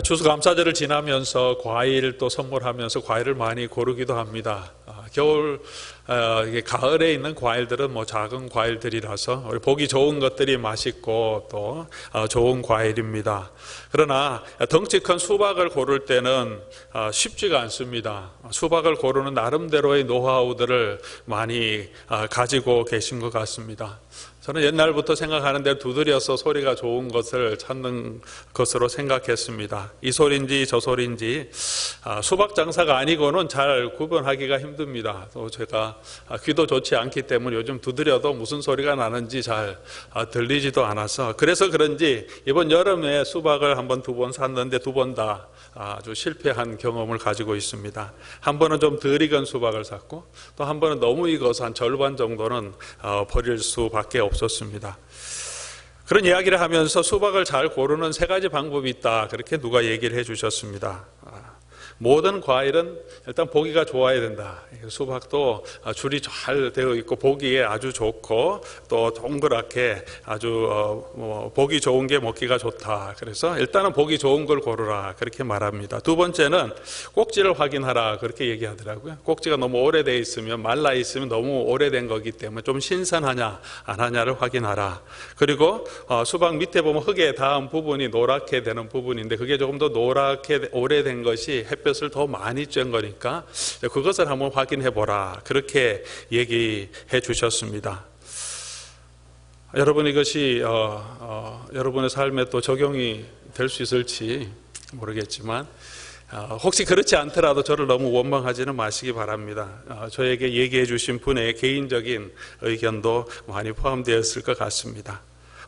추수감사절을 지나면서 과일 또 선물하면서 과일을 많이 고르기도 합니다. 겨울, 가을에 있는 과일들은 뭐 작은 과일들이라서 보기 좋은 것들이 맛있고 또 좋은 과일입니다. 그러나 덩치 큰 수박을 고를 때는 쉽지가 않습니다. 수박을 고르는 나름대로의 노하우들을 많이 가지고 계신 것 같습니다. 저는 옛날부터 생각하는 대로 두드려서 소리가 좋은 것을 찾는 것으로 생각했습니다. 이 소리인지 저 소리인지 수박 장사가 아니고는 잘 구분하기가 힘듭니다. 또 제가 귀도 좋지 않기 때문에 요즘 두드려도 무슨 소리가 나는지 잘 들리지도 않아서, 그래서 그런지 이번 여름에 수박을 두 번 샀는데 두 번 다 아주 실패한 경험을 가지고 있습니다. 한 번은 좀 덜 익은 수박을 샀고 또 한 번은 너무 익어서 한 절반 정도는 버릴 수밖에 없었습니다. 그런 이야기를 하면서 수박을 잘 고르는 세 가지 방법이 있다, 그렇게 누가 얘기를 해 주셨습니다. 모든 과일은 일단 보기가 좋아야 된다. 수박도 줄이 잘 되어 있고 보기에 아주 좋고 또 동그랗게 아주 보기 좋은 게 먹기가 좋다. 그래서 일단은 보기 좋은 걸 고르라, 그렇게 말합니다. 두 번째는 꼭지를 확인하라, 그렇게 얘기하더라고요. 꼭지가 너무 오래돼 있으면, 말라 있으면 너무 오래된 거기 때문에 좀 신선하냐 안 하냐를 확인하라. 그리고 수박 밑에 보면 흙에 닿은 부분이 노랗게 되는 부분인데 그게 조금 더 노랗게 오래된 것이 햇볕을 더 많이 쬐은 거니까 그것을 한번 확인해 보라, 그렇게 얘기해 주셨습니다. 여러분, 이것이 여러분의 삶에 또 적용이 될 수 있을지 모르겠지만 혹시 그렇지 않더라도 저를 너무 원망하지는 마시기 바랍니다. 저에게 얘기해 주신 분의 개인적인 의견도 많이 포함되었을 것 같습니다.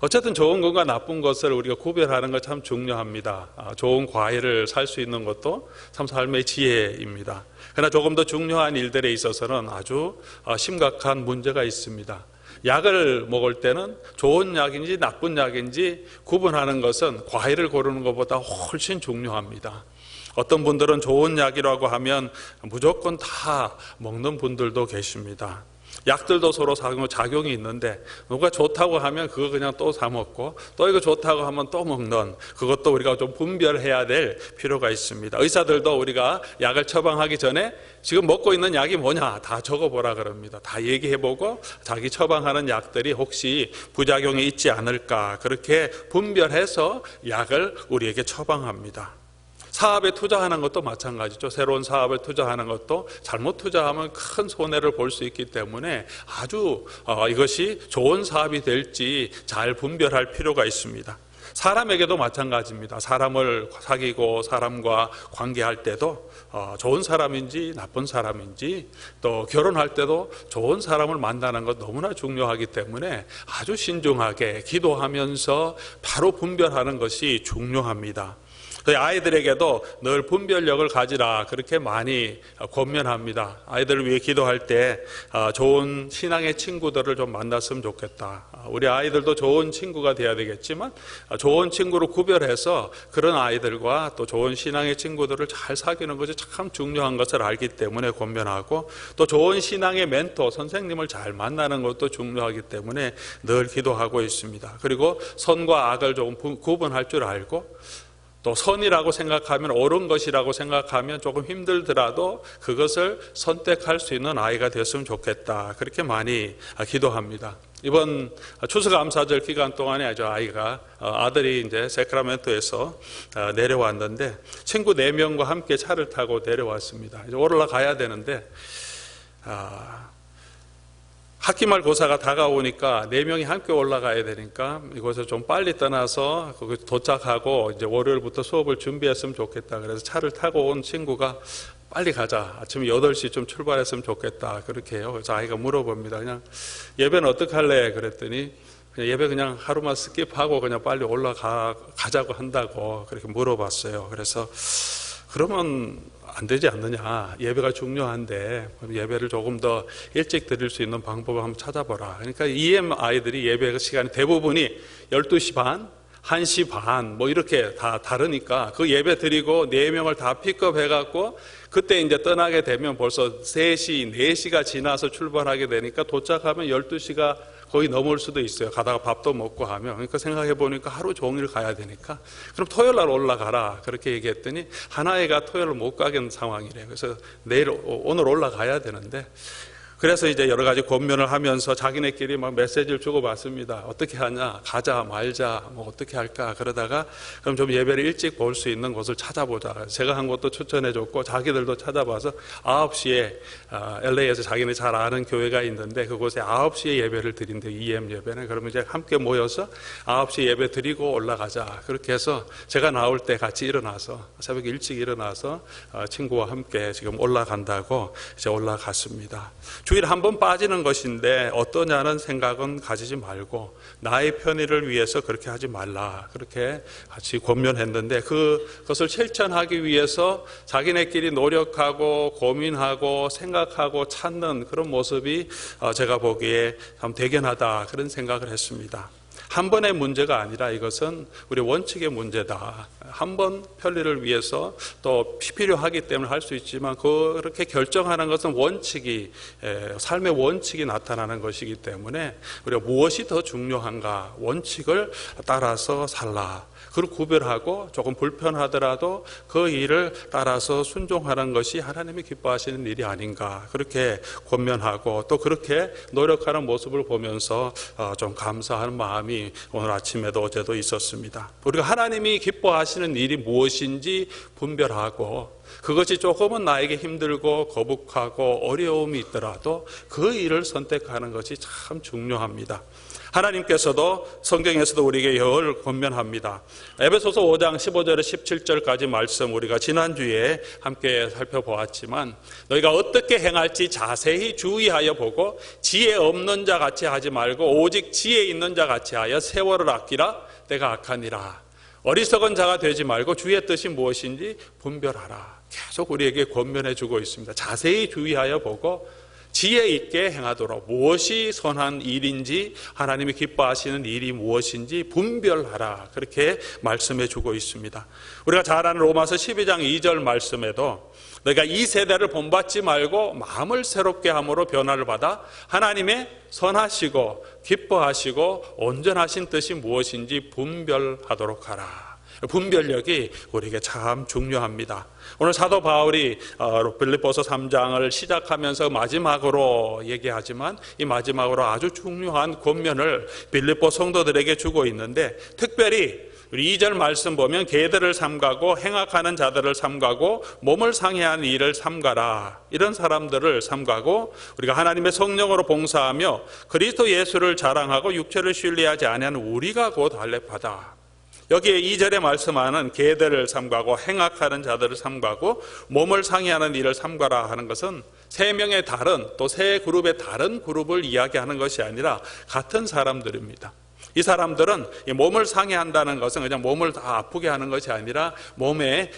어쨌든 좋은 것과 나쁜 것을 우리가 구별하는 것 참 중요합니다. 좋은 과일을 살 수 있는 것도 참 삶의 지혜입니다. 그러나 조금 더 중요한 일들에 있어서는 아주 심각한 문제가 있습니다. 약을 먹을 때는 좋은 약인지 나쁜 약인지 구분하는 것은 과일을 고르는 것보다 훨씬 중요합니다. 어떤 분들은 좋은 약이라고 하면 무조건 다 먹는 분들도 계십니다. 약들도 서로 작용이 있는데 누가 좋다고 하면 그거 그냥 또 사 먹고 또 이거 좋다고 하면 또 먹는, 그것도 우리가 좀 분별해야 될 필요가 있습니다. 의사들도 우리가 약을 처방하기 전에 지금 먹고 있는 약이 뭐냐 다 적어보라 그럽니다. 다 얘기해보고 자기 처방하는 약들이 혹시 부작용이 있지 않을까, 그렇게 분별해서 약을 우리에게 처방합니다. 사업에 투자하는 것도 마찬가지죠. 새로운 사업에 투자하는 것도 잘못 투자하면 큰 손해를 볼 수 있기 때문에 아주 이것이 좋은 사업이 될지 잘 분별할 필요가 있습니다. 사람에게도 마찬가지입니다. 사람을 사귀고 사람과 관계할 때도 좋은 사람인지 나쁜 사람인지, 또 결혼할 때도 좋은 사람을 만나는 것 너무나 중요하기 때문에 아주 신중하게 기도하면서 바로 분별하는 것이 중요합니다. 아이들에게도 늘 분별력을 가지라, 그렇게 많이 권면합니다. 아이들을 위해 기도할 때 좋은 신앙의 친구들을 좀 만났으면 좋겠다. 우리 아이들도 좋은 친구가 돼야 되겠지만 좋은 친구로 구별해서 그런 아이들과 또 좋은 신앙의 친구들을 잘 사귀는 것이 참 중요한 것을 알기 때문에 권면하고, 또 좋은 신앙의 멘토, 선생님을 잘 만나는 것도 중요하기 때문에 늘 기도하고 있습니다. 그리고 선과 악을 조금 구분할 줄 알고, 또 선이라고 생각하면, 옳은 것이라고 생각하면 조금 힘들더라도 그것을 선택할 수 있는 아이가 됐으면 좋겠다, 그렇게 많이 기도합니다. 이번 추수감사절 기간 동안에 아들이 이제 세크라멘토에서 내려왔는데 친구 4명과 함께 차를 타고 내려왔습니다. 이제 올라가야 되는데 학기말 고사가 다가오니까 4명이 함께 올라가야 되니까 이곳에서 좀 빨리 떠나서 거기 도착하고 이제 월요일부터 수업을 준비했으면 좋겠다. 그래서 차를 타고 온 친구가 빨리 가자, 아침 8시쯤 출발했으면 좋겠다, 그렇게 해요. 그래서 아이가 물어봅니다. 그냥 예배는 어떻게 할래? 그랬더니 그냥 예배 그냥 하루만 스킵하고 그냥 빨리 가자고 한다고 그렇게 물어봤어요. 그래서 그러면 안 되지 않느냐, 예배가 중요한데 예배를 조금 더 일찍 드릴 수 있는 방법을 한번 찾아보라. 그러니까 EM 아이들이 예배 시간이 대부분이 12시 반, 1시 반 뭐 이렇게 다 다르니까 그 예배 드리고 4명을 다 픽업해갖고 그때 이제 떠나게 되면 벌써 3시, 4시가 지나서 출발하게 되니까 도착하면 12시가 거의 넘을 수도 있어요. 가다가 밥도 먹고 하면. 그러니까 생각해 보니까 하루 종일 가야 되니까 그럼 토요일 날 올라가라 그렇게 얘기했더니 하나애가 토요일 못 가겠는 상황이래요. 그래서 오늘 올라가야 되는데, 그래서 이제 여러 가지 고민을 하면서 자기네끼리 막 메시지를 주고받습니다. 어떻게 하냐, 가자 말자, 뭐 어떻게 할까. 그러다가 그럼 좀 예배를 일찍 볼 수 있는 곳을 찾아보자. 제가 한 곳도 추천해줬고 자기들도 찾아봐서 9시에 LA에서 자기네 잘 아는 교회가 있는데 그곳에 9시에 예배를 드린대. EM 예배는. 그러면 이제 함께 모여서 9시에 예배 드리고 올라가자. 그렇게 해서 제가 나올 때 같이 일어나서 새벽에 일찍 일어나서 친구와 함께 지금 올라간다고 이제 올라갔습니다. 주일 한 번 빠지는 것인데 어떠냐는 생각은 가지지 말고 나의 편의를 위해서 그렇게 하지 말라, 그렇게 같이 권면했는데, 그것을 실천하기 위해서 자기네끼리 노력하고 고민하고 생각하고 찾는 그런 모습이 제가 보기에 참 대견하다, 그런 생각을 했습니다. 한 번의 문제가 아니라 이것은 우리 원칙의 문제다. 한 번 편리를 위해서 또 필요하기 때문에 할 수 있지만 그렇게 결정하는 것은 원칙이, 삶의 원칙이 나타나는 것이기 때문에 우리가 무엇이 더 중요한가, 원칙을 따라서 살라. 그걸 구별하고 조금 불편하더라도 그 일을 따라서 순종하는 것이 하나님이 기뻐하시는 일이 아닌가, 그렇게 권면하고 또 그렇게 노력하는 모습을 보면서 좀 감사하는 마음이 오늘 아침에도 어제도 있었습니다. 우리가 하나님이 기뻐하시는 일이 무엇인지 분별하고 그것이 조금은 나에게 힘들고 거북하고 어려움이 있더라도 그 일을 선택하는 것이 참 중요합니다. 하나님께서도 성경에서도 우리에게 열 권면합니다. 에베소서 5장 15절에 17절까지 말씀 우리가 지난주에 함께 살펴보았지만, 너희가 어떻게 행할지 자세히 주의하여 보고 지혜 없는 자 같이 하지 말고 오직 지혜 있는 자 같이 하여 세월을 아끼라. 때가 악하니라. 어리석은 자가 되지 말고 주의 뜻이 무엇인지 분별하라. 계속 우리에게 권면해 주고 있습니다. 자세히 주의하여 보고 지혜 있게 행하도록, 무엇이 선한 일인지, 하나님이 기뻐하시는 일이 무엇인지 분별하라, 그렇게 말씀해 주고 있습니다. 우리가 잘 아는 로마서 12장 2절 말씀에도 너희가 이 세대를 본받지 말고 마음을 새롭게 함으로 변화를 받아 하나님의 선하시고 기뻐하시고 온전하신 뜻이 무엇인지 분별하도록 하라. 분별력이 우리에게 참 중요합니다. 오늘 사도 바울이 빌립보서 3장을 시작하면서 마지막으로 얘기하지만 이 마지막으로 아주 중요한 권면을 빌립보 성도들에게 주고 있는데, 특별히 우리 2절 말씀 보면 계들을 삼가고 행악하는 자들을 삼가고 몸을 상해하는 일을 삼가라. 이런 사람들을 삼가고 우리가 하나님의 성령으로 봉사하며 그리스도 예수를 자랑하고 육체를 신뢰하지 아니하는 우리가 곧 할례파다. 여기에 2절에 말씀하는 계들을 삼가고 행악하는 자들을 삼가고 몸을 상해하는 일을 삼가라 하는 것은 세 명의 다른, 또 세 그룹의 다른 그룹을 이야기하는 것이 아니라 같은 사람들입니다. 이 사람들은 이 몸을 상해한다는 것은 그냥 몸을 다 아프게 하는 것이 아니라 몸에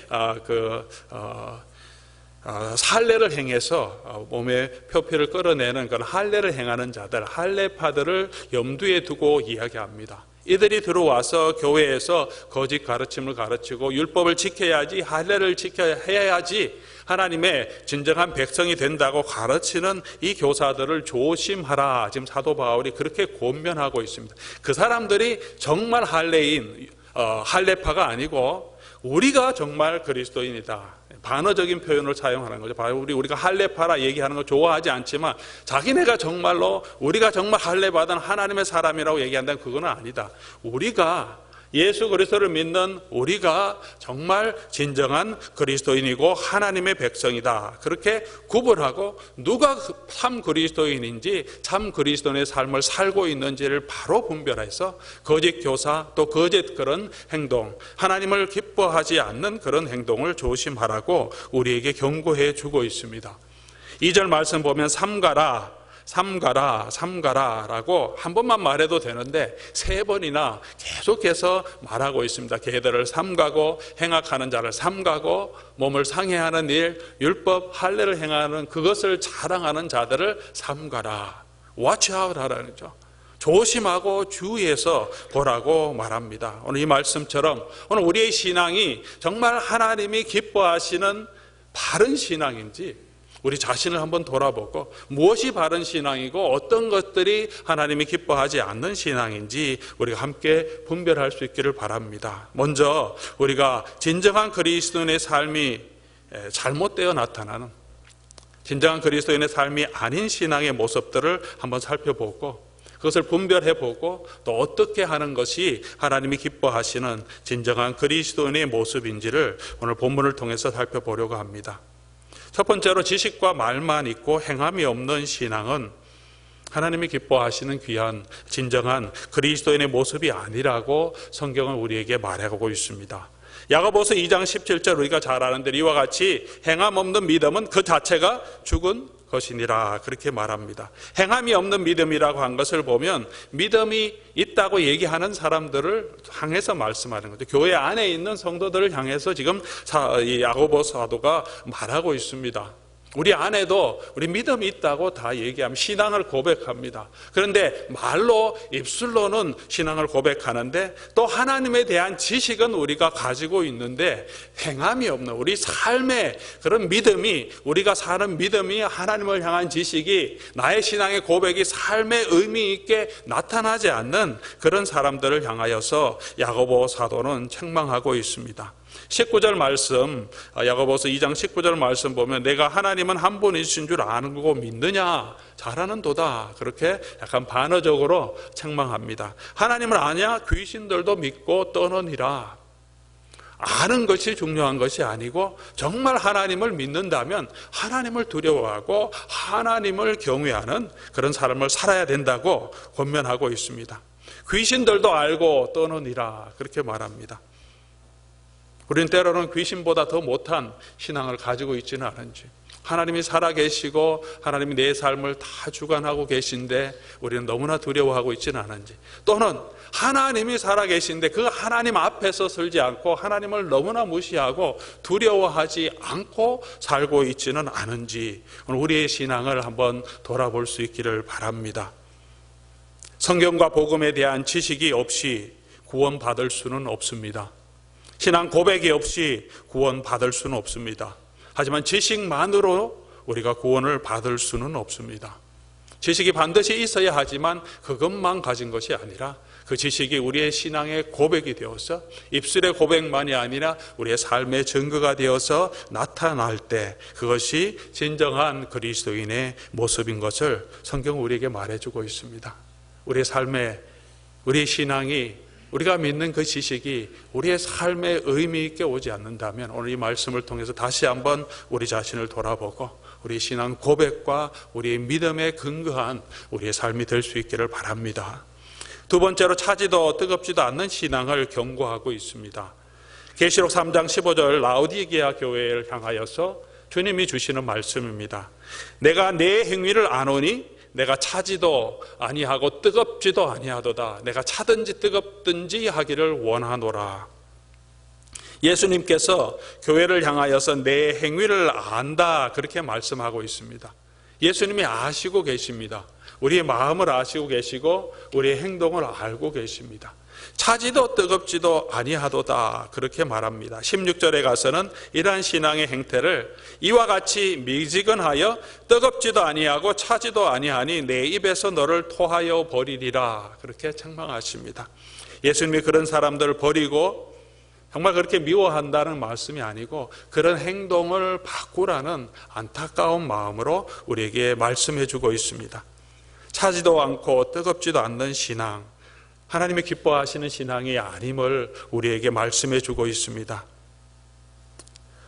할례를 행해서 몸의 표피를 끌어내는 그런 할례를 행하는 자들, 할례파들을 염두에 두고 이야기합니다. 이들이 들어와서 교회에서 거짓 가르침을 가르치고 율법을 지켜야지, 할례를 지켜야 해야지 하나님의 진정한 백성이 된다고 가르치는 이 교사들을 조심하라. 지금 사도 바울이 그렇게 권면하고 있습니다. 그 사람들이 정말 할례인, 할례파가 아니고 우리가 정말 그리스도인이다. 반어적인 표현을 사용하는 거죠. 우리가 할례파라 얘기하는 거 좋아하지 않지만 자기네가 정말로 우리가 정말 할례받은 하나님의 사람이라고 얘기한다면 그건 아니다. 우리가 예수 그리스도를 믿는 우리가 정말 진정한 그리스도인이고 하나님의 백성이다. 그렇게 구분하고 누가 참 그리스도인인지 참 그리스도인의 삶을 살고 있는지를 바로 분별해서 거짓 교사 또 거짓 그런 행동, 하나님을 기뻐하지 않는 그런 행동을 조심하라고 우리에게 경고해 주고 있습니다. 2절 말씀 보면 삼가라 라고 한 번만 말해도 되는데 세 번이나 계속해서 말하고 있습니다. 계들을 삼가고 행악하는 자를 삼가고 몸을 상해하는 일, 율법 할례를 행하는 그것을 자랑하는 자들을 삼가라. watch out 하라는 거죠. 조심하고 주의해서 보라고 말합니다. 오늘 이 말씀처럼 오늘 우리의 신앙이 정말 하나님이 기뻐하시는 바른 신앙인지, 우리 자신을 한번 돌아보고 무엇이 바른 신앙이고 어떤 것들이 하나님이 기뻐하지 않는 신앙인지 우리가 함께 분별할 수 있기를 바랍니다. 먼저 우리가 진정한 그리스도인의 삶이 잘못되어 나타나는, 진정한 그리스도인의 삶이 아닌 신앙의 모습들을 한번 살펴보고 그것을 분별해보고 또 어떻게 하는 것이 하나님이 기뻐하시는 진정한 그리스도인의 모습인지를 오늘 본문을 통해서 살펴보려고 합니다. 첫 번째로 지식과 말만 있고 행함이 없는 신앙은 하나님이 기뻐하시는 귀한 진정한 그리스도인의 모습이 아니라고 성경은 우리에게 말하고 있습니다. 야고보서 2장 17절 우리가 잘 아는 대로 이와 같이 행함 없는 믿음은 그 자체가 죽은 것이니라 그렇게 말합니다. 행함이 없는 믿음이라고 한 것을 보면 믿음이 있다고 얘기하는 사람들을 향해서 말씀하는 거죠. 교회 안에 있는 성도들을 향해서 지금 야고보 사도가 말하고 있습니다. 우리 안에도 우리 믿음이 있다고 다 얘기하면 신앙을 고백합니다. 그런데 말로 입술로는 신앙을 고백하는데 또 하나님에 대한 지식은 우리가 가지고 있는데 행함이 없는 우리 삶의 그런 믿음이, 우리가 사는 믿음이, 하나님을 향한 지식이, 나의 신앙의 고백이 삶의 의미 있게 나타나지 않는 그런 사람들을 향하여서 야고보 사도는 책망하고 있습니다. 19절 말씀, 야고보서 2장 19절 말씀 보면 내가 하나님은 한 분이신 줄 아는고 믿느냐? 잘하는 도다. 그렇게 약간 반어적으로 책망합니다. 하나님을 아냐? 귀신들도 믿고 떠느니라. 아는 것이 중요한 것이 아니고 정말 하나님을 믿는다면 하나님을 두려워하고 하나님을 경외하는 그런 삶을 살아야 된다고 권면하고 있습니다. 귀신들도 알고 떠느니라. 그렇게 말합니다. 우리는 때로는 귀신보다 더 못한 신앙을 가지고 있지는 않은지, 하나님이 살아계시고 하나님이 내 삶을 다 주관하고 계신데 우리는 너무나 두려워하고 있지는 않은지, 또는 하나님이 살아계신데 그 하나님 앞에서 설지 않고 하나님을 너무나 무시하고 두려워하지 않고 살고 있지는 않은지 오늘 우리의 신앙을 한번 돌아볼 수 있기를 바랍니다. 성경과 복음에 대한 지식이 없이 구원받을 수는 없습니다. 신앙 고백이 없이 구원받을 수는 없습니다. 하지만 지식만으로 우리가 구원을 받을 수는 없습니다. 지식이 반드시 있어야 하지만 그것만 가진 것이 아니라 그 지식이 우리의 신앙의 고백이 되어서 입술의 고백만이 아니라 우리의 삶의 증거가 되어서 나타날 때 그것이 진정한 그리스도인의 모습인 것을 성경은 우리에게 말해주고 있습니다. 우리의 삶에, 우리의 신앙이, 우리가 믿는 그 지식이 우리의 삶에 의미 있게 오지 않는다면 오늘 이 말씀을 통해서 다시 한번 우리 자신을 돌아보고 우리 신앙 고백과 우리의 믿음에 근거한 우리의 삶이 될 수 있기를 바랍니다. 두 번째로 차지도 뜨겁지도 않는 신앙을 경고하고 있습니다. 계시록 3장 15절 라오디게아 교회를 향하여서 주님이 주시는 말씀입니다. 내가 내 행위를 아노니 내가 차지도 아니하고 뜨겁지도 아니하도다. 내가 차든지 뜨겁든지 하기를 원하노라. 예수님께서 교회를 향하여서 내 행위를 안다 그렇게 말씀하고 있습니다. 예수님이 아시고 계십니다. 우리의 마음을 아시고 계시고 우리의 행동을 알고 계십니다. 차지도 뜨겁지도 아니하도다 그렇게 말합니다. 16절에 가서는 이러한 신앙의 행태를 이와 같이 미지근하여 뜨겁지도 아니하고 차지도 아니하니 내 입에서 너를 토하여 버리리라 그렇게 책망하십니다. 예수님이 그런 사람들을 버리고 정말 그렇게 미워한다는 말씀이 아니고 그런 행동을 바꾸라는 안타까운 마음으로 우리에게 말씀해 주고 있습니다. 차지도 않고 뜨겁지도 않는 신앙, 하나님이 기뻐하시는 신앙이 아님을 우리에게 말씀해 주고 있습니다.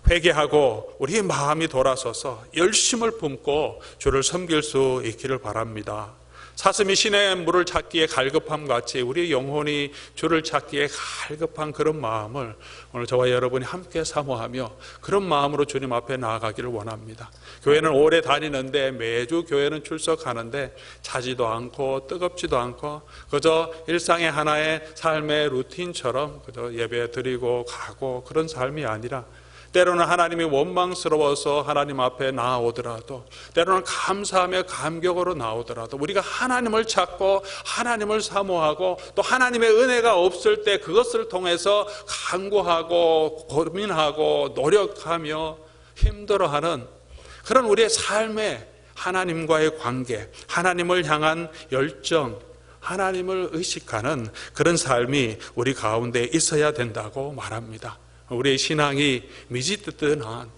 회개하고 우리의 마음이 돌아서서 열심을 품고 주를 섬길 수 있기를 바랍니다. 사슴이 신의 물을 찾기에 갈급함 같이 우리의 영혼이 주를 찾기에 갈급한 그런 마음을 오늘 저와 여러분이 함께 사모하며 그런 마음으로 주님 앞에 나아가기를 원합니다. 교회는 오래 다니는데 매주 교회는 출석하는데 차지도 않고 뜨겁지도 않고 그저 일상의 하나의 삶의 루틴처럼 그저 예배 드리고 가고 그런 삶이 아니라 때로는 하나님이 원망스러워서 하나님 앞에 나오더라도 때로는 감사하며 감격으로 나오더라도 우리가 하나님을 찾고 하나님을 사모하고 또 하나님의 은혜가 없을 때 그것을 통해서 간구하고 고민하고 노력하며 힘들어하는 그런 우리의 삶에 하나님과의 관계, 하나님을 향한 열정, 하나님을 의식하는 그런 삶이 우리 가운데 있어야 된다고 말합니다. 우리의 신앙이 미지뜨뜨한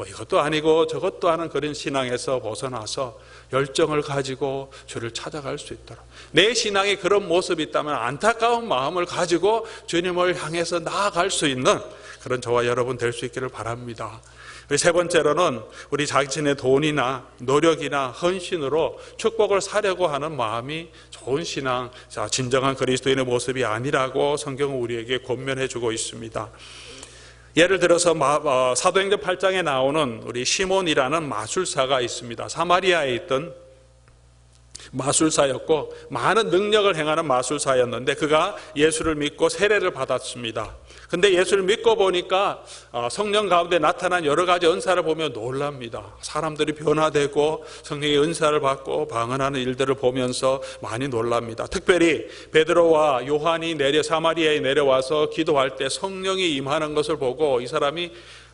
이것도 아니고 저것도 아닌 그런 신앙에서 벗어나서 열정을 가지고 주를 찾아갈 수 있도록, 내 신앙에 그런 모습이 있다면 안타까운 마음을 가지고 주님을 향해서 나아갈 수 있는 그런 저와 여러분 될 수 있기를 바랍니다. 세 번째로는 우리 자신의 돈이나 노력이나 헌신으로 축복을 사려고 하는 마음이 좋은 신앙, 진정한 그리스도인의 모습이 아니라고 성경은 우리에게 권면해 주고 있습니다. 예를 들어서 사도행전 8장에 나오는 우리 시몬이라는 마술사가 있습니다. 사마리아에 있던 마술사였고 많은 능력을 행하는 마술사였는데 그가 예수를 믿고 세례를 받았습니다. 근데 예수를 믿고 보니까 성령 가운데 나타난 여러 가지 은사를 보며 놀랍니다. 사람들이 변화되고 성령의 은사를 받고 방언하는 일들을 보면서 많이 놀랍니다. 특별히 베드로와 요한이 사마리아에 내려와서 기도할 때 성령이 임하는 것을 보고 이 사람이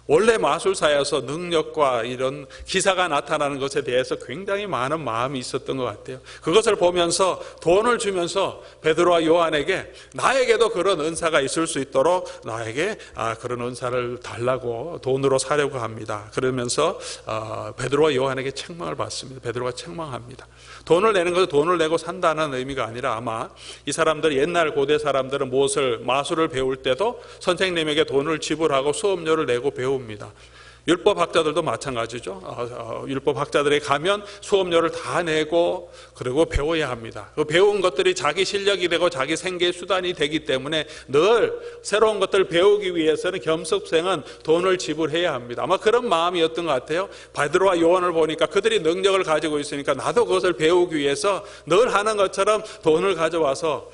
원래 마술사여서 능력과 이런 기사가 나타나는 것에 대해서 굉장히 많은 마음이 있었던 것 같아요. 그것을 보면서 돈을 주면서 베드로와 요한에게 나에게도 그런 은사가 있을 수 있도록 나에게 그런 은사를 달라고 돈으로 사려고 합니다. 그러면서 베드로와 요한에게 책망을 받습니다. 베드로가 책망합니다. 돈을 내는 것은 돈을 내고 산다는 의미가 아니라 아마 이 사람들, 옛날 고대 사람들은 마술을 배울 때도 선생님에게 돈을 지불하고 수업료를 내고 배웁니다. 율법학자들도 마찬가지죠. 율법학자들에 가면 수업료를 다 내고 그리고 배워야 합니다. 그 배운 것들이 자기 실력이 되고 자기 생계의 수단이 되기 때문에 늘 새로운 것들을 배우기 위해서는 겸습생은 돈을 지불해야 합니다. 아마 그런 마음이었던 것 같아요. 베드로와 요한을 보니까 그들이 능력을 가지고 있으니까 나도 그것을 배우기 위해서 늘 하는 것처럼 돈을 가져와서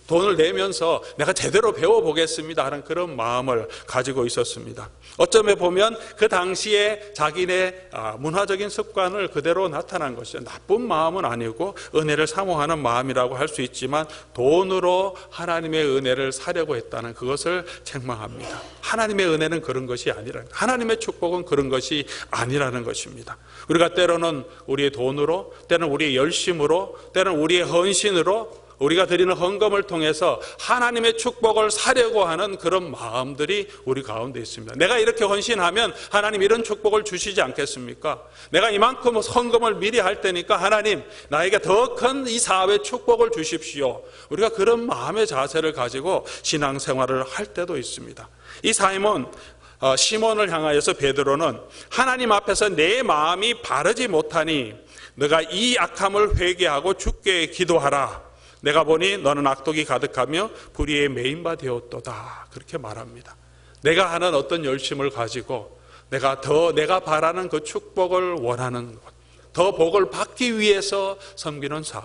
돈을 내면서 내가 제대로 배워보겠습니다 하는 그런 마음을 가지고 있었습니다. 어쩌면 보면 그 당시에 자기네 문화적인 습관을 그대로 나타난 것이죠. 나쁜 마음은 아니고 은혜를 사모하는 마음이라고 할 수 있지만 돈으로 하나님의 은혜를 사려고 했다는 그것을 책망합니다. 하나님의 은혜는 그런 것이 아니라, 하나님의 축복은 그런 것이 아니라는 것입니다. 우리가 때로는 우리의 돈으로, 때로는 우리의 열심으로, 때로는 우리의 헌신으로, 우리가 드리는 헌금을 통해서 하나님의 축복을 사려고 하는 그런 마음들이 우리 가운데 있습니다. 내가 이렇게 헌신하면 하나님 이런 축복을 주시지 않겠습니까? 내가 이만큼 헌금을 미리 할 테니까 하나님 나에게 더 큰 이 사업의 축복을 주십시오. 우리가 그런 마음의 자세를 가지고 신앙생활을 할 때도 있습니다. 이 시몬을 향하여서 베드로는 하나님 앞에서 내 마음이 바르지 못하니 너가 이 악함을 회개하고 주께 기도하라. 내가 보니 너는 악독이 가득하며 불의에 매인 바 되었도다. 그렇게 말합니다. 내가 하는 어떤 열심을 가지고 내가 바라는 그 축복을 원하는 것, 더 복을 받기 위해서 섬기는 삶,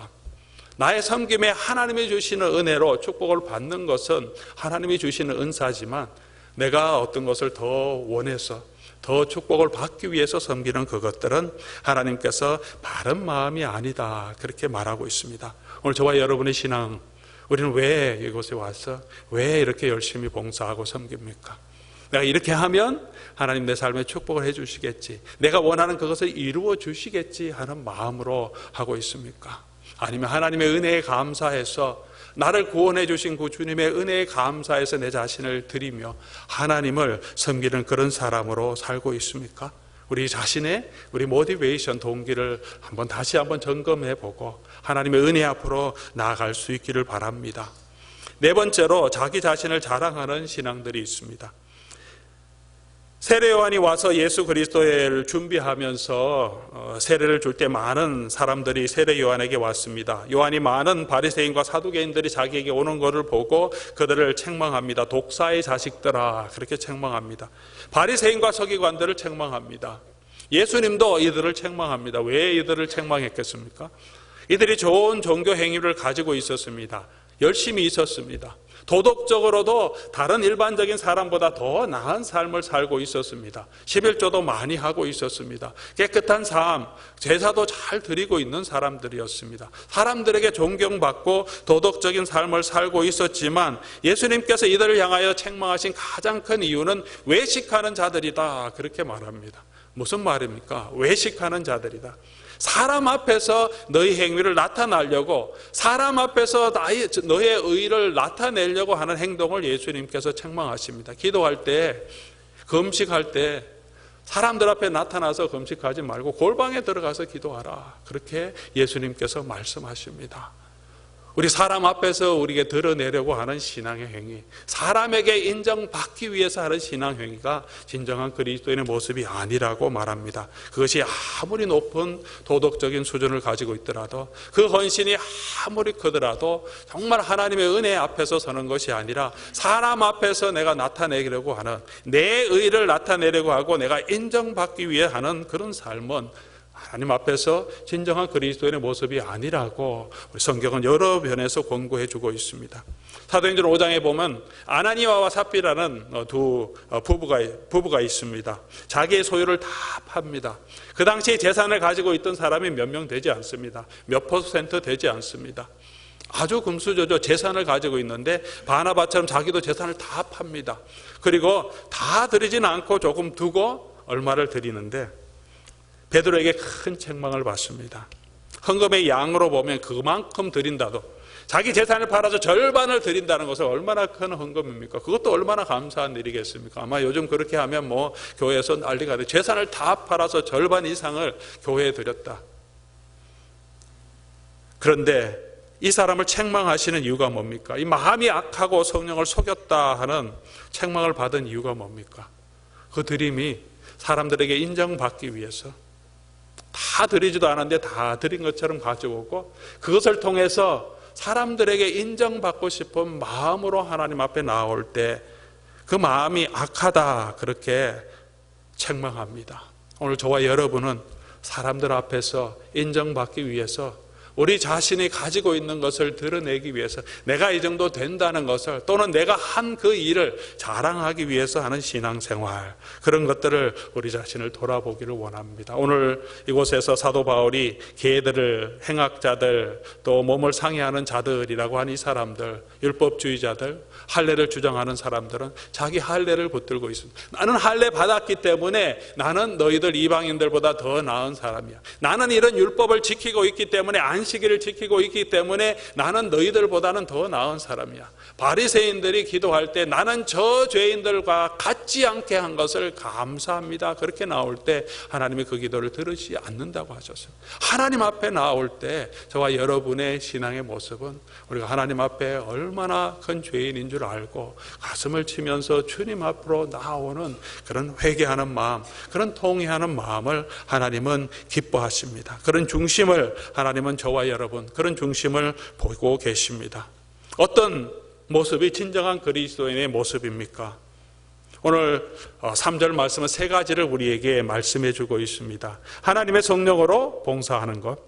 나의 섬김에 하나님이 주시는 은혜로 축복을 받는 것은 하나님이 주시는 은사지만 내가 어떤 것을 더 원해서 더 축복을 받기 위해서 섬기는 그것들은 하나님께서 바른 마음이 아니다. 그렇게 말하고 있습니다. 오늘 저와 여러분의 신앙, 우리는 왜 이곳에 와서 왜 이렇게 열심히 봉사하고 섬깁니까? 내가 이렇게 하면 하나님 내 삶에 축복을 해 주시겠지, 내가 원하는 그것을 이루어 주시겠지 하는 마음으로 하고 있습니까? 아니면 하나님의 은혜에 감사해서 나를 구원해 주신 그 주님의 은혜에 감사해서 내 자신을 드리며 하나님을 섬기는 그런 사람으로 살고 있습니까? 우리 자신의 모티베이션, 동기를 다시 한번 점검해 보고 하나님의 은혜 앞으로 나아갈 수 있기를 바랍니다. 네 번째로 자기 자신을 자랑하는 신앙들이 있습니다. 세례 요한이 와서 예수 그리스도를 준비하면서 세례를 줄 때 많은 사람들이 세례 요한에게 왔습니다. 요한이 많은 바리새인과 사두개인들이 자기에게 오는 것을 보고 그들을 책망합니다. 독사의 자식들아, 그렇게 책망합니다. 바리새인과 서기관들을 책망합니다. 예수님도 이들을 책망합니다. 왜 이들을 책망했겠습니까? 이들이 좋은 종교 행위를 가지고 있었습니다. 열심히 있었습니다. 도덕적으로도 다른 일반적인 사람보다 더 나은 삶을 살고 있었습니다. 11조도 많이 하고 있었습니다. 깨끗한 삶, 제사도 잘 드리고 있는 사람들이었습니다. 사람들에게 존경받고 도덕적인 삶을 살고 있었지만 예수님께서 이들을 향하여 책망하신 가장 큰 이유는 외식하는 자들이다, 그렇게 말합니다. 무슨 말입니까? 외식하는 자들이다. 사람 앞에서 너희 행위를 나타내려고, 사람 앞에서 너의 의의를 나타내려고 하는 행동을 예수님께서 책망하십니다. 기도할 때, 금식할 때 사람들 앞에 나타나서 금식하지 말고 골방에 들어가서 기도하라. 그렇게 예수님께서 말씀하십니다. 우리 사람 앞에서 우리에게 드러내려고 하는 신앙의 행위, 사람에게 인정받기 위해서 하는 신앙 행위가 진정한 그리스도인의 모습이 아니라고 말합니다. 그것이 아무리 높은 도덕적인 수준을 가지고 있더라도, 그 헌신이 아무리 크더라도 정말 하나님의 은혜 앞에서 서는 것이 아니라 사람 앞에서 내가 나타내려고 하는, 내 의를 나타내려고 하고 내가 인정받기 위해 하는 그런 삶은 하나님 앞에서 진정한 그리스도인의 모습이 아니라고 우리 성경은 여러 면에서 권고해 주고 있습니다. 사도행전 5장에 보면 아나니아와 삽비라는 두 부부가 있습니다. 자기의 소유를 다 팝니다. 그 당시에 재산을 가지고 있던 사람이 몇 명 되지 않습니다. 몇 퍼센트 되지 않습니다. 아주 금수저죠. 재산을 가지고 있는데 바나바처럼 자기도 재산을 다 팝니다. 그리고 다 드리지는 않고 조금 두고 얼마를 드리는데 베드로에게 큰 책망을 받습니다. 헌금의 양으로 보면 그만큼 드린다도, 자기 재산을 팔아서 절반을 드린다는 것은 얼마나 큰 헌금입니까? 그것도 얼마나 감사한 일이겠습니까? 아마 요즘 그렇게 하면 교회에서 난리가 돼. 재산을 다 팔아서 절반 이상을 교회에 드렸다. 그런데 이 사람을 책망하시는 이유가 뭡니까? 이 마음이 악하고 성령을 속였다 하는 책망을 받은 이유가 뭡니까? 그 드림이 사람들에게 인정받기 위해서 다 드리지도 않았는데 다 드린 것처럼 가져오고, 그것을 통해서 사람들에게 인정받고 싶은 마음으로 하나님 앞에 나올 때 그 마음이 악하다, 그렇게 책망합니다. 오늘 저와 여러분은 사람들 앞에서 인정받기 위해서, 우리 자신이 가지고 있는 것을 드러내기 위해서, 내가 이 정도 된다는 것을, 또는 내가 한 그 일을 자랑하기 위해서 하는 신앙생활, 그런 것들을 우리 자신을 돌아보기를 원합니다. 오늘 이곳에서 사도 바울이 개들을, 행악자들, 또 몸을 상해하는 자들이라고 한 이 사람들, 율법주의자들, 할례를 주장하는 사람들은 자기 할례를 붙들고 있습니다. 나는 할례 받았기 때문에 나는 너희들 이방인들보다 더 나은 사람이야. 나는 이런 율법을 지키고 있기 때문에, 안식일을 지키고 있기 때문에 나는 너희들보다는 더 나은 사람이야. 바리새인들이 기도할 때 나는 저 죄인들과 같지 않게 한 것을 감사합니다. 그렇게 나올 때 하나님이 그 기도를 들으시지 않는다고 하셨어요. 하나님 앞에 나올 때 저와 여러분의 신앙의 모습은 우리가 하나님 앞에 얼마나 큰 죄인인 줄 알고 가슴을 치면서 주님 앞으로 나오는 그런 회개하는 마음, 그런 통회하는 마음을 하나님은 기뻐하십니다. 그런 중심을 하나님은 저와 여러분, 그런 중심을 보고 계십니다. 어떤 모습이 진정한 그리스도인의 모습입니까? 오늘 3절 말씀은 세 가지를 우리에게 말씀해 주고 있습니다. 하나님의 성령으로 봉사하는 것,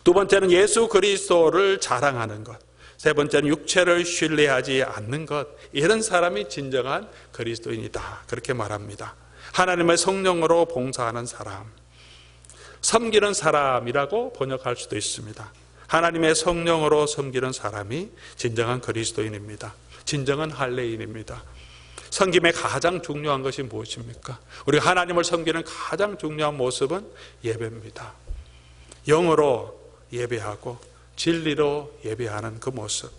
두 번째는 예수 그리스도를 자랑하는 것, 세 번째는 육체를 신뢰하지 않는 것. 이런 사람이 진정한 그리스도인이다, 그렇게 말합니다. 하나님의 성령으로 봉사하는 사람, 섬기는 사람이라고 번역할 수도 있습니다. 하나님의 성령으로 섬기는 사람이 진정한 그리스도인입니다. 진정한 할례인입니다. 섬김의 가장 중요한 것이 무엇입니까? 우리가 하나님을 섬기는 가장 중요한 모습은 예배입니다. 영으로 예배하고 진리로 예배하는 그 모습,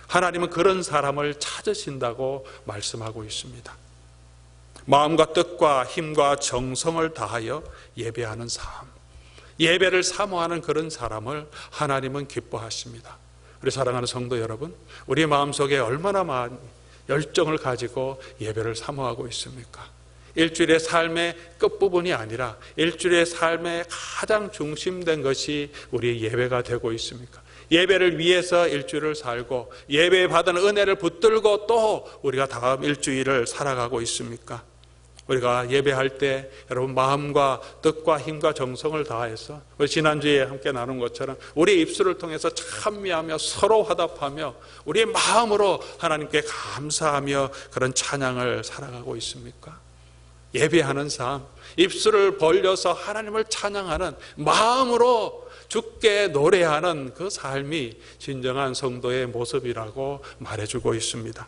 하나님은 그런 사람을 찾으신다고 말씀하고 있습니다. 마음과 뜻과 힘과 정성을 다하여 예배하는 삶, 예배를 사모하는 그런 사람을 하나님은 기뻐하십니다. 우리 사랑하는 성도 여러분, 우리 마음속에 얼마나 많은 열정을 가지고 예배를 사모하고 있습니까? 일주일의 삶의 끝부분이 아니라 일주일의 삶의 가장 중심된 것이 우리의 예배가 되고 있습니까? 예배를 위해서 일주일을 살고 예배 받은 은혜를 붙들고 또 우리가 다음 일주일을 살아가고 있습니까? 우리가 예배할 때 여러분 마음과 뜻과 힘과 정성을 다해서 우리 지난주에 함께 나눈 것처럼 우리의 입술을 통해서 찬미하며 서로 화답하며 우리의 마음으로 하나님께 감사하며 그런 찬양을 살아가고 있습니까? 예배하는 삶, 입술을 벌려서 하나님을 찬양하는 마음으로 주께 노래하는 그 삶이 진정한 성도의 모습이라고 말해주고 있습니다.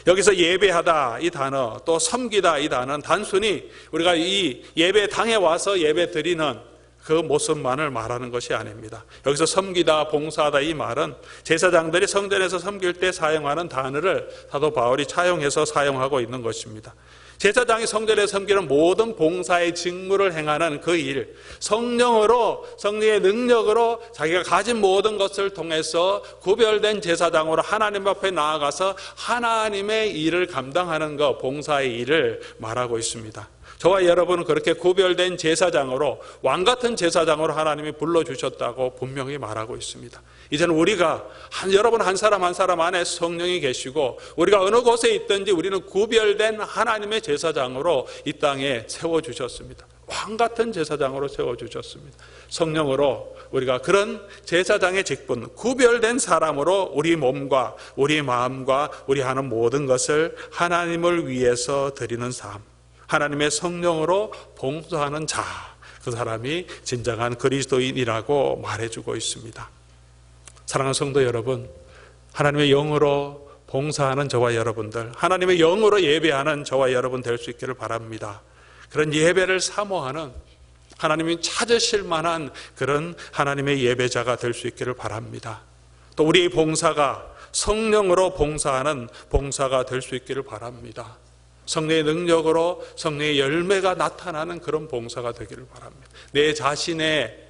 여기서 예배하다 이 단어, 또 섬기다 이 단어는 단순히 우리가 이 예배당에 와서 예배 드리는 그 모습만을 말하는 것이 아닙니다. 여기서 섬기다, 봉사하다 이 말은 제사장들이 성전에서 섬길 때 사용하는 단어를 사도 바울이 차용해서 사용하고 있는 것입니다. 제사장이 성전에 섬기는 모든 봉사의 직무를 행하는 그 일, 성령으로, 성령의 능력으로 자기가 가진 모든 것을 통해서 구별된 제사장으로 하나님 앞에 나아가서 하나님의 일을 감당하는 것, 봉사의 일을 말하고 있습니다. 저와 여러분은 그렇게 구별된 제사장으로, 왕같은 제사장으로 하나님이 불러주셨다고 분명히 말하고 있습니다. 이제는 우리가 여러분 한 사람 한 사람 안에 성령이 계시고 우리가 어느 곳에 있든지 우리는 구별된 하나님의 제사장으로 이 땅에 세워주셨습니다. 왕같은 제사장으로 세워주셨습니다. 성령으로 우리가 그런 제사장의 직분, 구별된 사람으로 우리 몸과 우리 마음과 우리 하는 모든 것을 하나님을 위해서 드리는 삶, 하나님의 성령으로 봉사하는 자, 그 사람이 진정한 그리스도인이라고 말해주고 있습니다. 사랑하는 성도 여러분, 하나님의 영으로 봉사하는 저와 여러분들, 하나님의 영으로 예배하는 저와 여러분 될 수 있기를 바랍니다. 그런 예배를 사모하는, 하나님이 찾으실 만한 그런 하나님의 예배자가 될 수 있기를 바랍니다. 또 우리의 봉사가 성령으로 봉사하는 봉사가 될 수 있기를 바랍니다. 성령의 능력으로 성령의 열매가 나타나는 그런 봉사가 되기를 바랍니다. 내 자신의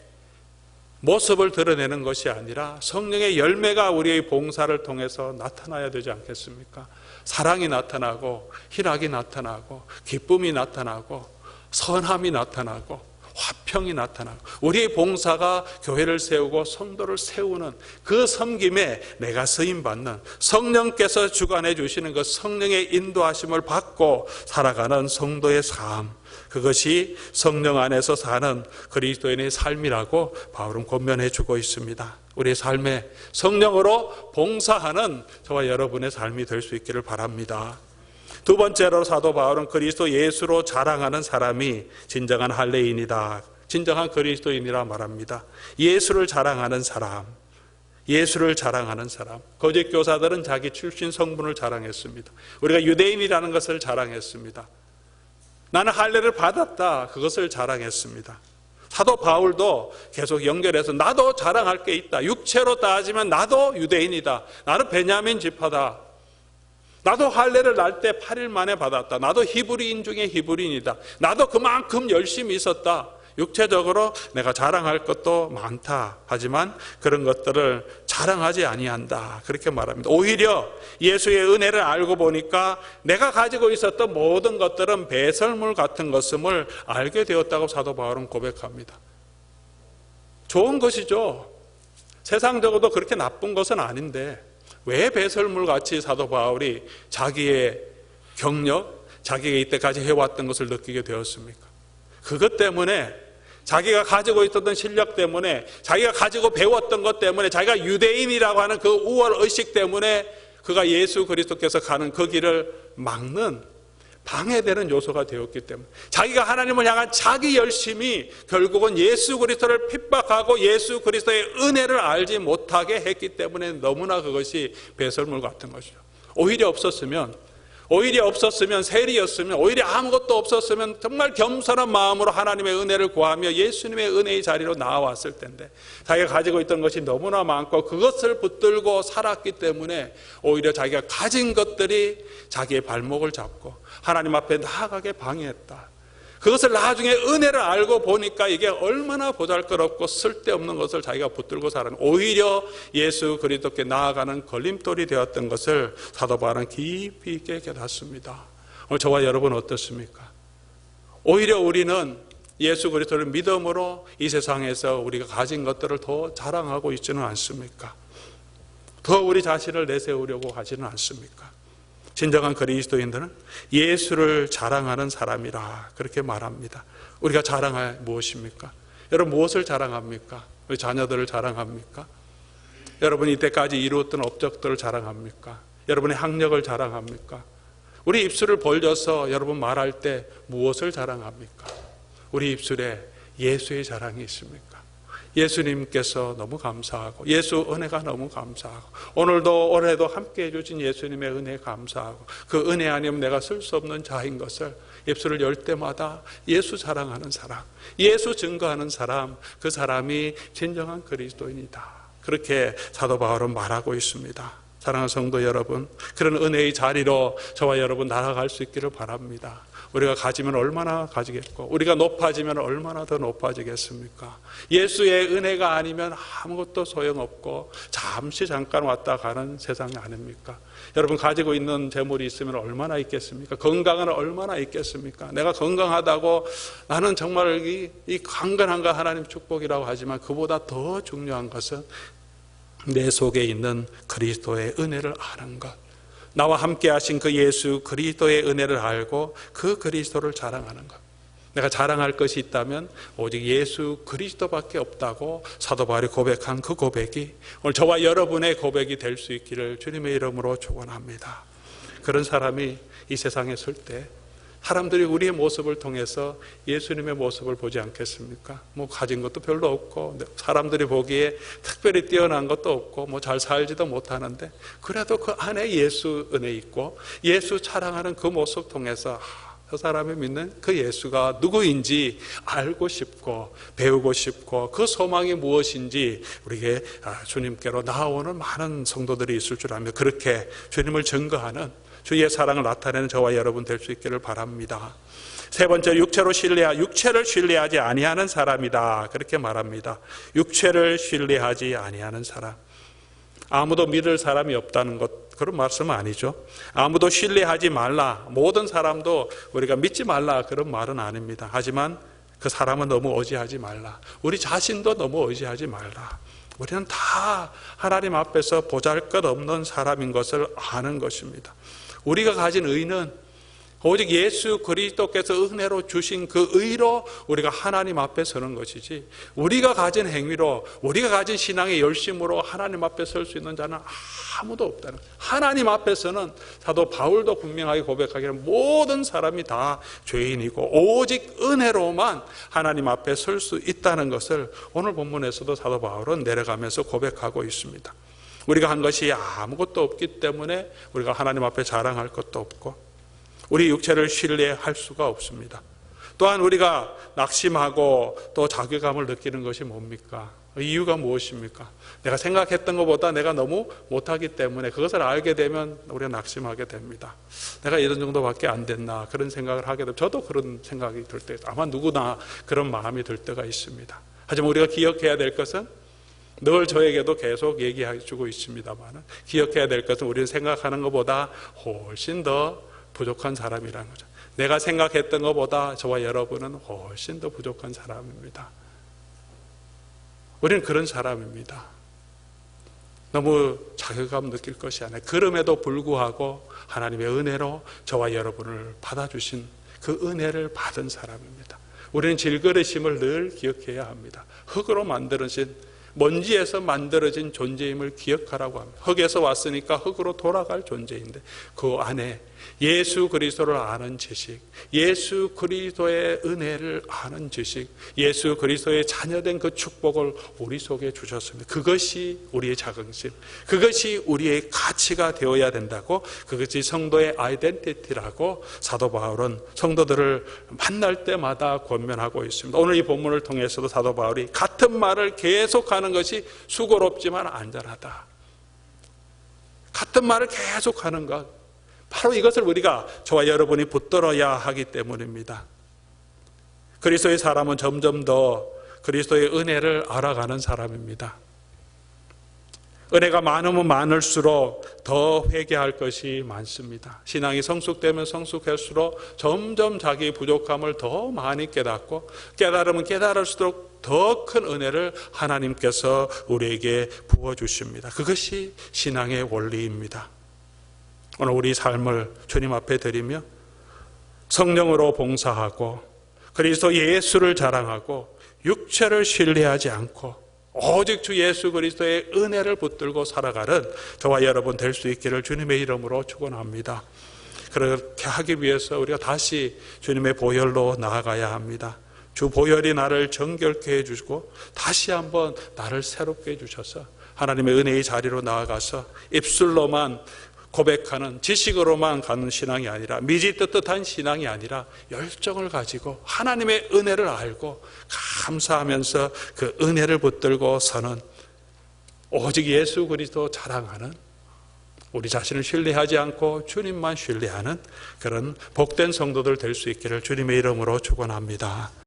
모습을 드러내는 것이 아니라 성령의 열매가 우리의 봉사를 통해서 나타나야 되지 않겠습니까? 사랑이 나타나고, 희락이 나타나고, 기쁨이 나타나고, 선함이 나타나고, 화평이 나타나고, 우리의 봉사가 교회를 세우고 성도를 세우는 그 섬김에 내가 쓰임받는, 성령께서 주관해 주시는 그 성령의 인도하심을 받고 살아가는 성도의 삶, 그것이 성령 안에서 사는 그리스도인의 삶이라고 바울은 권면해 주고 있습니다. 우리의 삶에 성령으로 봉사하는 저와 여러분의 삶이 될 수 있기를 바랍니다. 두 번째로 사도 바울은 그리스도 예수로 자랑하는 사람이 진정한 할례인이다, 진정한 그리스도인이라 말합니다. 예수를 자랑하는 사람, 예수를 자랑하는 사람. 거짓 교사들은 자기 출신 성분을 자랑했습니다. 우리가 유대인이라는 것을 자랑했습니다. 나는 할례를 받았다, 그것을 자랑했습니다. 사도 바울도 계속 연결해서 나도 자랑할 게 있다. 육체로 따지면 나도 유대인이다. 나는 베냐민 지파다. 나도 할례를 날 때 8일 만에 받았다. 나도 히브리인 중에 히브리인이다. 나도 그만큼 열심히 있었다. 육체적으로 내가 자랑할 것도 많다. 하지만 그런 것들을 자랑하지 아니한다, 그렇게 말합니다. 오히려 예수의 은혜를 알고 보니까 내가 가지고 있었던 모든 것들은 배설물 같은 것임을 알게 되었다고 사도 바울은 고백합니다. 좋은 것이죠. 세상적으로도 그렇게 나쁜 것은 아닌데 왜 배설물같이 사도 바울이 자기의 경력, 자기가 이때까지 해왔던 것을 느끼게 되었습니까? 그것 때문에, 자기가 가지고 있었던 실력 때문에, 자기가 가지고 배웠던 것 때문에, 자기가 유대인이라고 하는 그 우월의식 때문에 그가 예수 그리스도께서 가는 그 길을 막는, 방해되는 요소가 되었기 때문에, 자기가 하나님을 향한 자기 열심이 결국은 예수 그리스도를 핍박하고 예수 그리스도의 은혜를 알지 못하게 했기 때문에 너무나 그것이 배설물 같은 것이죠. 오히려 없었으면, 세리였으면, 오히려 아무것도 없었으면 정말 겸손한 마음으로 하나님의 은혜를 구하며 예수님의 은혜의 자리로 나아왔을 텐데, 자기가 가지고 있던 것이 너무나 많고 그것을 붙들고 살았기 때문에 오히려 자기가 가진 것들이 자기의 발목을 잡고 하나님 앞에 나아가게 방해했다. 그것을 나중에 은혜를 알고 보니까 이게 얼마나 보잘것없고 쓸데없는 것을 자기가 붙들고 살아는, 오히려 예수 그리스도께 나아가는 걸림돌이 되었던 것을 사도 바울은 깊이 있게 깨닫습니다. 오늘 저와 여러분 어떻습니까? 오히려 우리는 예수 그리스도를 믿음으로 이 세상에서 우리가 가진 것들을 더 자랑하고 있지는 않습니까? 더 우리 자신을 내세우려고 하지는 않습니까? 진정한 그리스도인들은 예수를 자랑하는 사람이라 그렇게 말합니다. 우리가 자랑할 무엇입니까? 여러분 무엇을 자랑합니까? 우리 자녀들을 자랑합니까? 여러분이 이때까지 이루었던 업적들을 자랑합니까? 여러분의 학력을 자랑합니까? 우리 입술을 벌려서 여러분 말할 때 무엇을 자랑합니까? 우리 입술에 예수의 자랑이 있습니까? 예수님께서 너무 감사하고 예수 은혜가 너무 감사하고 오늘도 올해도 함께해 주신 예수님의 은혜 감사하고 그 은혜 아니면 내가 쓸 수 없는 자인 것을 입술을 열 때마다 예수 자랑하는 사람, 예수 증거하는 사람, 그 사람이 진정한 그리스도인이다. 그렇게 사도 바울은 말하고 있습니다. 사랑하는 성도 여러분, 그런 은혜의 자리로 저와 여러분 나아갈 수 있기를 바랍니다. 우리가 가지면 얼마나 가지겠고 우리가 높아지면 얼마나 더 높아지겠습니까? 예수의 은혜가 아니면 아무것도 소용없고 잠깐 왔다 가는 세상이 아닙니까? 여러분 가지고 있는 재물이 있으면 얼마나 있겠습니까? 건강은 얼마나 있겠습니까? 내가 건강하다고 나는 정말 이 강건한가 하나님 축복이라고 하지만 그보다 더 중요한 것은 내 속에 있는 그리스도의 은혜를 아는 것, 나와 함께 하신 그 예수 그리스도의 은혜를 알고 그 그리스도를 자랑하는 것. 내가 자랑할 것이 있다면 오직 예수 그리스도밖에 없다고 사도 바울이 고백한 그 고백이 오늘 저와 여러분의 고백이 될 수 있기를 주님의 이름으로 축원합니다. 그런 사람이 이 세상에 설 때 사람들이 우리의 모습을 통해서 예수님의 모습을 보지 않겠습니까? 뭐 가진 것도 별로 없고 사람들이 보기에 특별히 뛰어난 것도 없고 뭐 잘 살지도 못하는데 그래도 그 안에 예수 은혜 있고 예수 자랑하는 그 모습 통해서 그 사람이 믿는 그 예수가 누구인지 알고 싶고 배우고 싶고 그 소망이 무엇인지 우리에게 주님께로 나아오는 많은 성도들이 있을 줄 압니다. 그렇게 주님을 증거하는 주의 사랑을 나타내는 저와 여러분 될 수 있기를 바랍니다. 세 번째, 육체를 신뢰하지 아니하는 사람이다. 그렇게 말합니다. 육체를 신뢰하지 아니하는 사람. 아무도 믿을 사람이 없다는 것, 그런 말씀은 아니죠. 아무도 신뢰하지 말라. 모든 사람도 우리가 믿지 말라. 그런 말은 아닙니다. 하지만 그 사람은 너무 의지하지 말라. 우리 자신도 너무 의지하지 말라. 우리는 다 하나님 앞에서 보잘것없는 사람인 것을 아는 것입니다. 우리가 가진 의는 오직 예수 그리스도께서 은혜로 주신 그 의로 우리가 하나님 앞에 서는 것이지 우리가 가진 행위로 우리가 가진 신앙의 열심으로 하나님 앞에 설 수 있는 자는 아무도 없다는 거예요. 하나님 앞에서는 사도 바울도 분명하게 고백하기를 모든 사람이 다 죄인이고 오직 은혜로만 하나님 앞에 설 수 있다는 것을 오늘 본문에서도 사도 바울은 내려가면서 고백하고 있습니다. 우리가 한 것이 아무것도 없기 때문에 우리가 하나님 앞에 자랑할 것도 없고 우리 육체를 신뢰할 수가 없습니다. 또한 우리가 낙심하고 또 자괴감을 느끼는 것이 뭡니까? 이유가 무엇입니까? 내가 생각했던 것보다 내가 너무 못하기 때문에 그것을 알게 되면 우리가 낙심하게 됩니다. 내가 이런 정도밖에 안 됐나 그런 생각을 하게 되면 저도 그런 생각이 들 때 아마 누구나 그런 마음이 들 때가 있습니다. 하지만 우리가 기억해야 될 것은 늘 저에게도 계속 얘기해 주고 있습니다만 기억해야 될 것은 우리는 생각하는 것보다 훨씬 더 부족한 사람이라는 거죠. 내가 생각했던 것보다 저와 여러분은 훨씬 더 부족한 사람입니다. 우리는 그런 사람입니다. 너무 자괴감 느낄 것이 아니라 그럼에도 불구하고 하나님의 은혜로 저와 여러분을 받아주신 그 은혜를 받은 사람입니다. 우리는 질그릇임을 늘 기억해야 합니다. 흙으로 만들어진 먼지에서 만들어진 존재임을 기억하라고 합니다. 흙에서 왔으니까 흙으로 돌아갈 존재인데 그 안에 예수 그리스도를 아는 지식, 예수 그리스도의 은혜를 아는 지식, 예수 그리스도의 자녀된 그 축복을 우리 속에 주셨습니다. 그것이 우리의 자긍심, 그것이 우리의 가치가 되어야 된다고, 그것이 성도의 아이덴티티라고 사도 바울은 성도들을 만날 때마다 권면하고 있습니다. 오늘 이 본문을 통해서도 사도 바울이 같은 말을 계속하는 것이 수고롭지만 안전하다. 같은 말을 계속하는 것, 바로 이것을 우리가 저와 여러분이 붙들어야 하기 때문입니다. 그리스도의 사람은 점점 더 그리스도의 은혜를 알아가는 사람입니다. 은혜가 많으면 많을수록 더 회개할 것이 많습니다. 신앙이 성숙되면 성숙할수록 점점 자기 부족함을 더 많이 깨닫고 깨달으면 깨달을수록 더 큰 은혜를 하나님께서 우리에게 부어주십니다. 그것이 신앙의 원리입니다. 오늘 우리 삶을 주님 앞에 드리며 성령으로 봉사하고 그리스도 예수를 자랑하고 육체를 신뢰하지 않고 오직 주 예수 그리스도의 은혜를 붙들고 살아가는 저와 여러분 될 수 있기를 주님의 이름으로 축원합니다. 그렇게 하기 위해서 우리가 다시 주님의 보혈로 나아가야 합니다. 주 보혈이 나를 정결케 해주시고 다시 한번 나를 새롭게 해주셔서 하나님의 은혜의 자리로 나아가서 입술로만 고백하는, 지식으로만 가는 신앙이 아니라, 미지뜨뜻한 신앙이 아니라 열정을 가지고 하나님의 은혜를 알고 감사하면서 그 은혜를 붙들고 서는, 오직 예수 그리스도 자랑하는, 우리 자신을 신뢰하지 않고 주님만 신뢰하는 그런 복된 성도들 될 수 있기를 주님의 이름으로 축원합니다.